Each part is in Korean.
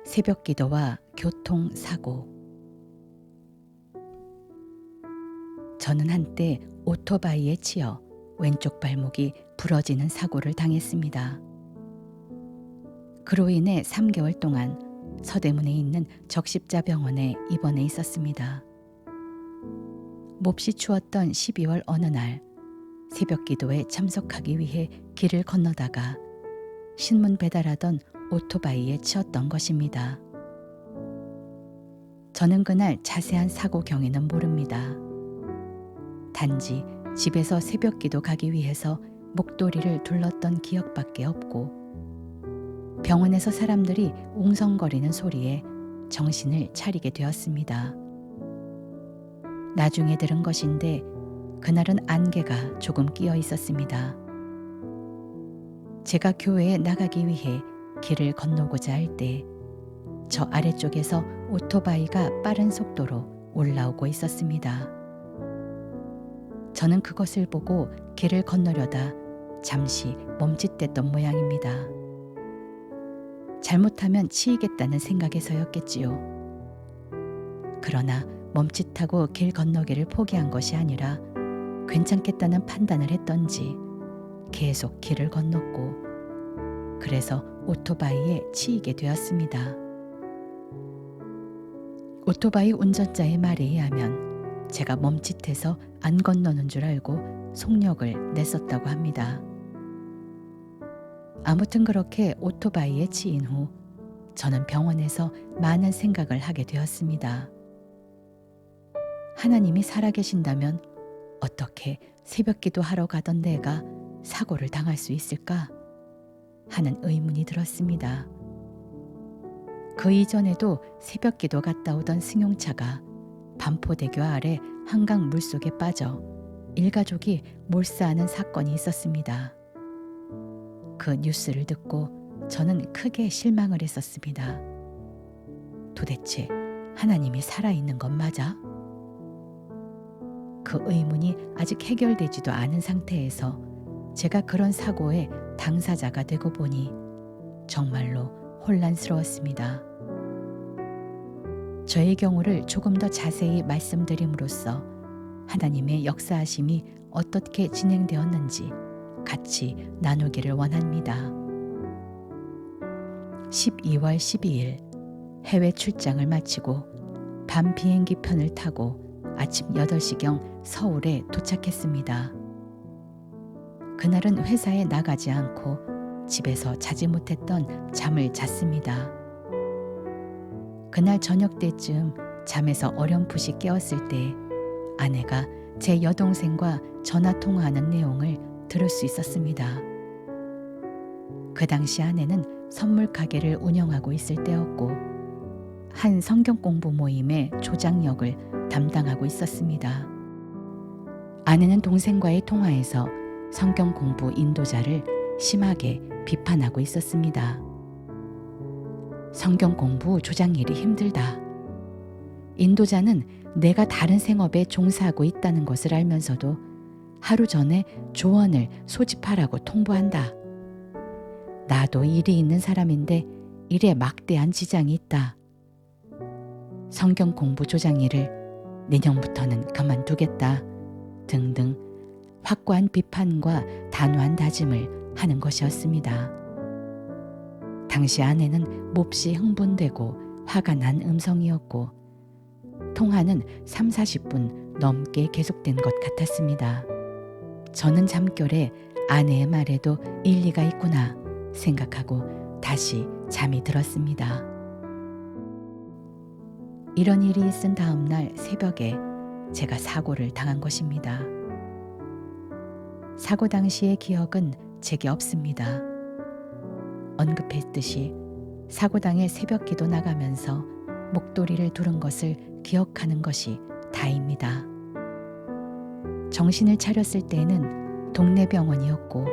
새벽기도와 교통사고. 저는 한때 오토바이에 치여 왼쪽 발목이 부러지는 사고를 당했습니다. 그로 인해 3개월 동안 서대문에 있는 적십자병원에 입원해 있었습니다. 몹시 추웠던 12월 어느 날 새벽기도에 참석하기 위해 길을 건너다가 신문 배달하던 오토바이에 치였던 것입니다. 저는 그날 자세한 사고 경위는 모릅니다. 단지 집에서 새벽기도 가기 위해서 목도리를 둘렀던 기억밖에 없고 병원에서 사람들이 웅성거리는 소리에 정신을 차리게 되었습니다. 나중에 들은 것인데 그날은 안개가 조금 끼어 있었습니다. 제가 교회에 나가기 위해 길을 건너고자 할 때 저 아래쪽에서 오토바이가 빠른 속도로 올라오고 있었습니다. 저는 그것을 보고 길을 건너려다 잠시 멈칫댔던 모양입니다. 잘못하면 치이겠다는 생각에서였겠지요. 그러나 멈칫하고 길 건너기를 포기한 것이 아니라 괜찮겠다는 판단을 했던지 계속 길을 건넜고 그래서 오토바이에 치이게 되었습니다. 오토바이 운전자의 말에 의하면 제가 멈칫해서 안 건너는 줄 알고 속력을 냈었다고 합니다. 아무튼 그렇게 오토바이에 치인 후 저는 병원에서 많은 생각을 하게 되었습니다. 하나님이 살아계신다면 어떻게 새벽기도 하러 가던 내가 사고를 당할 수 있을까 하는 의문이 들었습니다. 그 이전에도 새벽기도 갔다 오던 승용차가 반포대교 아래 한강 물속에 빠져 일가족이 몰사하는 사건이 있었습니다. 그 뉴스를 듣고 저는 크게 실망을 했었습니다. 도대체 하나님이 살아있는 건 맞아? 그 의문이 아직 해결되지도 않은 상태에서 제가 그런 사고의 당사자가 되고 보니 정말로 혼란스러웠습니다. 저의 경우를 조금 더 자세히 말씀드림으로써 하나님의 역사하심이 어떻게 진행되었는지 같이 나누기를 원합니다. 12월 12일 해외 출장을 마치고 밤 비행기 편을 타고 아침 8시경 서울에 도착했습니다. 그날은 회사에 나가지 않고 집에서 자지 못했던 잠을 잤습니다. 그날 저녁 때쯤 잠에서 어렴풋이 깨었을 때 아내가 제 여동생과 전화 통화하는 내용을 들을 수 있었습니다. 그 당시 아내는 선물 가게를 운영하고 있을 때였고 한 성경 공부 모임의 조장 역을 담당하고 있었습니다. 아내는 동생과의 통화에서 성경 공부 인도자를 심하게 비판하고 있었습니다. 성경 공부 조장 일이 힘들다. 인도자는 내가 다른 생업에 종사하고 있다는 것을 알면서도 하루 전에 조언을 소집하라고 통보한다. 나도 일이 있는 사람인데 일에 막대한 지장이 있다. 성경 공부 조장 일을 내년부터는 그만두겠다. 등등 확고한 비판과 단호한 다짐을 하는 것이었습니다. 당시 아내는 몹시 흥분되고 화가 난 음성이었고 통화는 30-40분 넘게 계속된 것 같았습니다. 저는 잠결에 아내의 말에도 일리가 있구나 생각하고 다시 잠이 들었습니다. 이런 일이 있은 다음 날 새벽에 제가 사고를 당한 것입니다. 사고 당시의 기억은 제게 없습니다. 언급했듯이 사고당일 새벽기도 나가면서 목도리를 두른 것을 기억하는 것이 다입니다. 정신을 차렸을 때에는 동네 병원이었고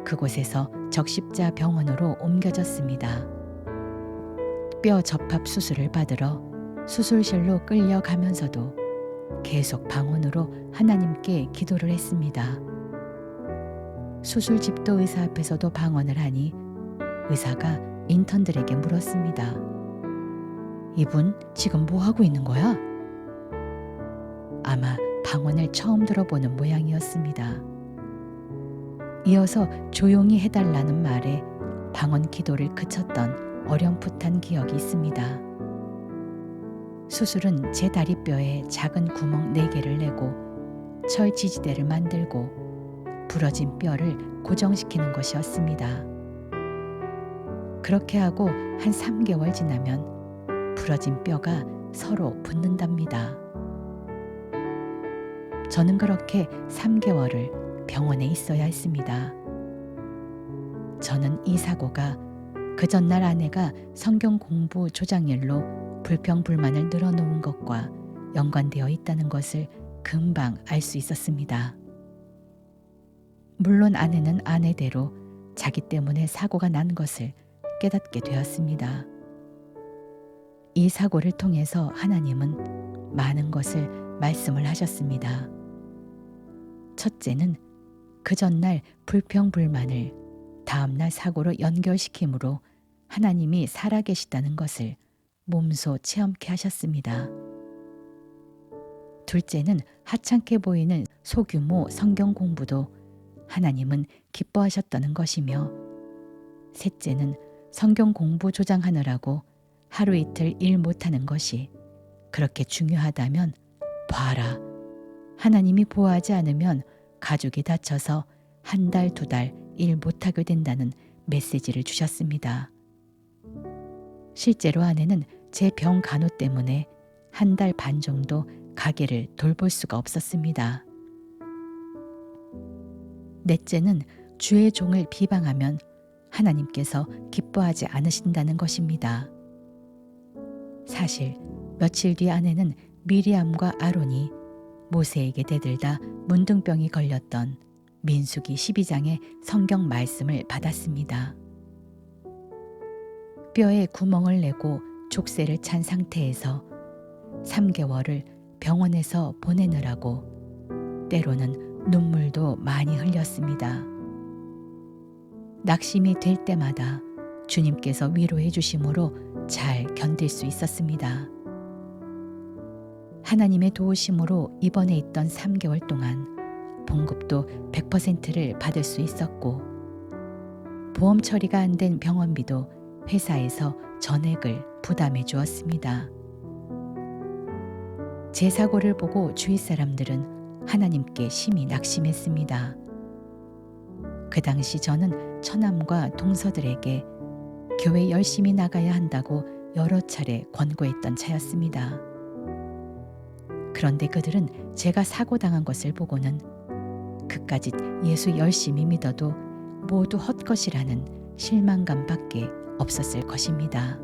그곳에서 적십자 병원으로 옮겨졌습니다. 뼈 접합 수술을 받으러 수술실로 끌려가면서도 계속 방언으로 하나님께 기도를 했습니다. 수술집도 의사 앞에서도 방언을 하니 의사가 인턴들에게 물었습니다. 이분 지금 뭐 하고 있는 거야? 아마 방언을 처음 들어보는 모양이었습니다. 이어서 조용히 해달라는 말에 방언 기도를 그쳤던 어렴풋한 기억이 있습니다. 수술은 제 다리뼈에 작은 구멍 4개를 내고 철 지지대를 만들고 부러진 뼈를 고정시키는 것이었습니다. 그렇게 하고 한 3개월 지나면 부러진 뼈가 서로 붙는답니다. 저는 그렇게 3개월을 병원에 있어야 했습니다. 저는 이 사고가 그 전날 아내가 성경 공부 조장일로 불평불만을 늘어놓은 것과 연관되어 있다는 것을 금방 알 수 있었습니다. 물론 아내는 아내대로 자기 때문에 사고가 난 것을 깨닫게 되었습니다. 이 사고를 통해서 하나님은 많은 것을 말씀을 하셨습니다. 첫째는 그 전날 불평불만을 다음날 사고로 연결시키므로 하나님이 살아계시다는 것을 몸소 체험케 하셨습니다. 둘째는 하찮게 보이는 소규모 성경 공부도 하나님은 기뻐하셨다는 것이며, 셋째는 성경 공부 조장하느라고 하루 이틀 일 못하는 것이 그렇게 중요하다면 봐라, 하나님이 보호하지 않으면 가족이 다쳐서 1달, 2달 일 못하게 된다는 메시지를 주셨습니다. 실제로 아내는 제 병 간호 때문에 1달 반 정도 가게를 돌볼 수가 없었습니다. 넷째는 주의 종을 비방하면 하나님께서 기뻐하지 않으신다는 것입니다. 사실 며칠 뒤 아내는 미리암과 아론이 모세에게 대들다 문둥병이 걸렸던 민수기 12장의 성경 말씀을 받았습니다. 뼈에 구멍을 내고 족쇄를 찬 상태에서 3개월을 병원에서 보내느라고 때로는 눈물도 많이 흘렸습니다. 낙심이 될 때마다 주님께서 위로해 주심으로 잘 견딜 수 있었습니다. 하나님의 도우심으로 입원해 있던 3개월 동안 봉급도 100%를 받을 수 있었고, 보험 처리가 안 된 병원비도 회사에서 전액을 부담해 주었습니다. 제 사고를 보고 주위 사람들은 하나님께 심히 낙심했습니다. 그 당시 저는 처남과 동서들에게 교회 열심히 나가야 한다고 여러 차례 권고했던 차였습니다. 그런데 그들은 제가 사고당한 것을 보고는 그까짓 예수 열심히 믿어도 모두 헛것이라는 실망감밖에 없었을 것입니다.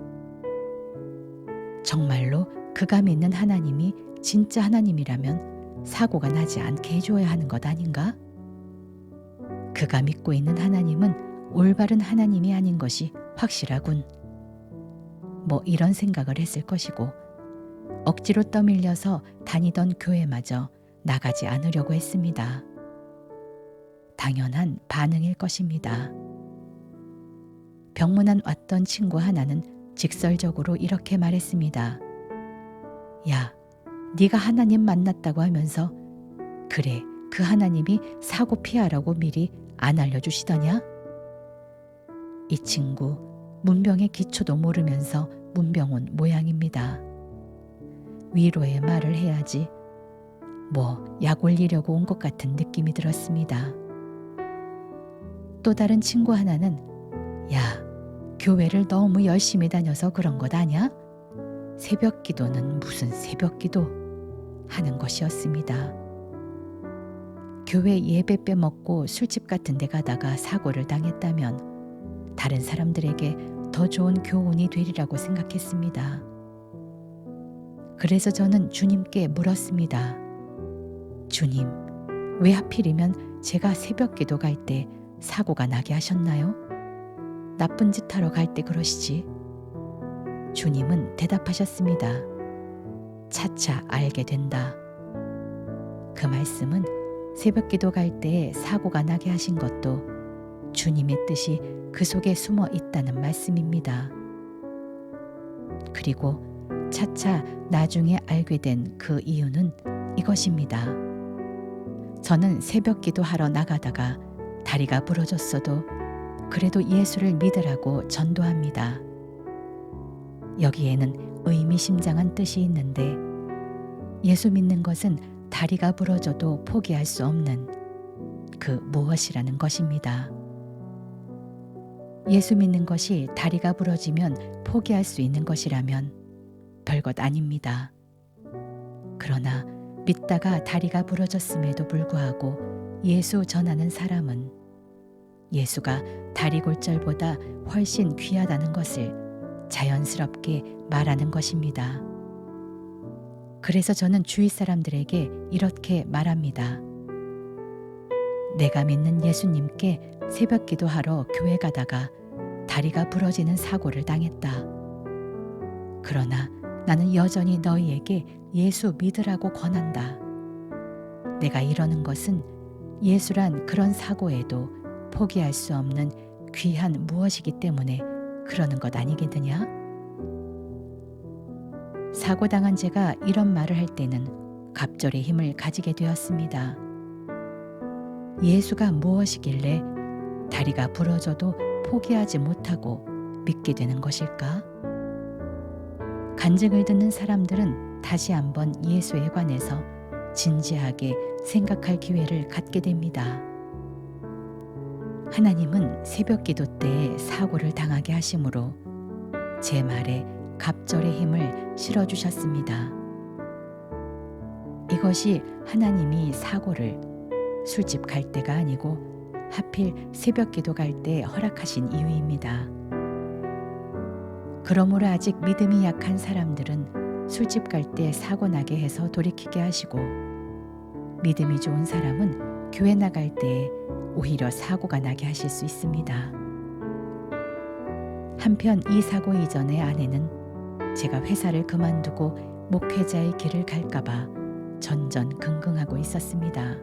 정말로 그가 믿는 하나님이 진짜 하나님이라면 사고가 나지 않게 해줘야 하는 것 아닌가? 그가 믿고 있는 하나님은 올바른 하나님이 아닌 것이 확실하군. 뭐 이런 생각을 했을 것이고, 억지로 떠밀려서 다니던 교회마저 나가지 않으려고 했습니다. 당연한 반응일 것입니다. 병문안 왔던 친구 하나는 직설적으로 이렇게 말했습니다. 야, 네가 하나님 만났다고 하면서 그래, 그 하나님이 사고 피하라고 미리 안 알려주시더냐? 이 친구 문병의 기초도 모르면서 문병 온 모양입니다. 위로의 말을 해야지 뭐 약 올리려고 온 것 같은 느낌이 들었습니다. 또 다른 친구 하나는 야, 교회를 너무 열심히 다녀서 그런 것 아냐? 새벽 기도는 무슨 새벽 기도? 하는 것이었습니다. 교회 예배 빼먹고 술집 같은 데 가다가 사고를 당했다면 다른 사람들에게 더 좋은 교훈이 되리라고 생각했습니다. 그래서 저는 주님께 물었습니다. 주님, 왜 하필이면 제가 새벽 기도 갈 때 사고가 나게 하셨나요? 나쁜 짓 하러 갈 때 그러시지. 주님은 대답하셨습니다. 차차 알게 된다. 그 말씀은 새벽 기도 갈 때에 사고가 나게 하신 것도 주님의 뜻이 그 속에 숨어 있다는 말씀입니다. 그리고 차차 나중에 알게 된 그 이유는 이것입니다. 저는 새벽 기도하러 나가다가 다리가 부러졌어도 그래도 예수를 믿으라고 전도합니다. 여기에는 의미심장한 뜻이 있는데 예수 믿는 것은 다리가 부러져도 포기할 수 없는 그 무엇이라는 것입니다. 예수 믿는 것이 다리가 부러지면 포기할 수 있는 것이라면 별것 아닙니다. 그러나 믿다가 다리가 부러졌음에도 불구하고 예수 전하는 사람은 예수가 다리 골절보다 훨씬 귀하다는 것을 자연스럽게 말하는 것입니다. 그래서 저는 주위 사람들에게 이렇게 말합니다. 내가 믿는 예수님께 새벽 기도하러 교회 가다가 다리가 부러지는 사고를 당했다. 그러나 나는 여전히 너희에게 예수 믿으라고 권한다. 내가 이러는 것은 예수란 그런 사고에도 포기할 수 없는 귀한 무엇이기 때문에 그러는 것 아니겠느냐? 사고당한 제가 이런 말을 할 때는 갑절의 힘을 가지게 되었습니다. 예수가 무엇이길래 다리가 부러져도 포기하지 못하고 믿게 되는 것일까? 간증을 듣는 사람들은 다시 한번 예수에 관해서 진지하게 생각할 기회를 갖게 됩니다. 하나님은 새벽 기도 때에 사고를 당하게 하심으로 제 말에 갑절의 힘을 실어주셨습니다. 이것이 하나님이 사고를 술집 갈 때가 아니고 하필 새벽 기도 갈 때 허락하신 이유입니다. 그러므로 아직 믿음이 약한 사람들은 술집 갈 때 사고 나게 해서 돌이키게 하시고 믿음이 좋은 사람은 교회 나갈 때 오히려 사고가 나게 하실 수 있습니다. 한편 이 사고 이전의 아내는 제가 회사를 그만두고 목회자의 길을 갈까봐 전전긍긍하고 있었습니다.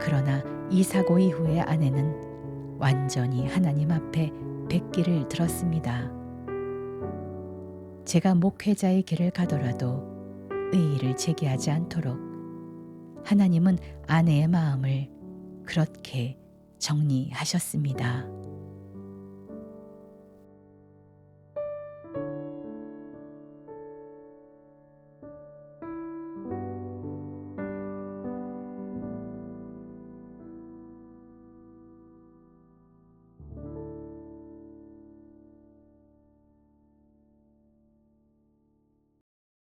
그러나 이 사고 이후에 아내는 완전히 하나님 앞에 백기를 들었습니다. 제가 목회자의 길을 가더라도 의의를 제기하지 않도록 하나님은 아내의 마음을 그렇게 정리하셨습니다.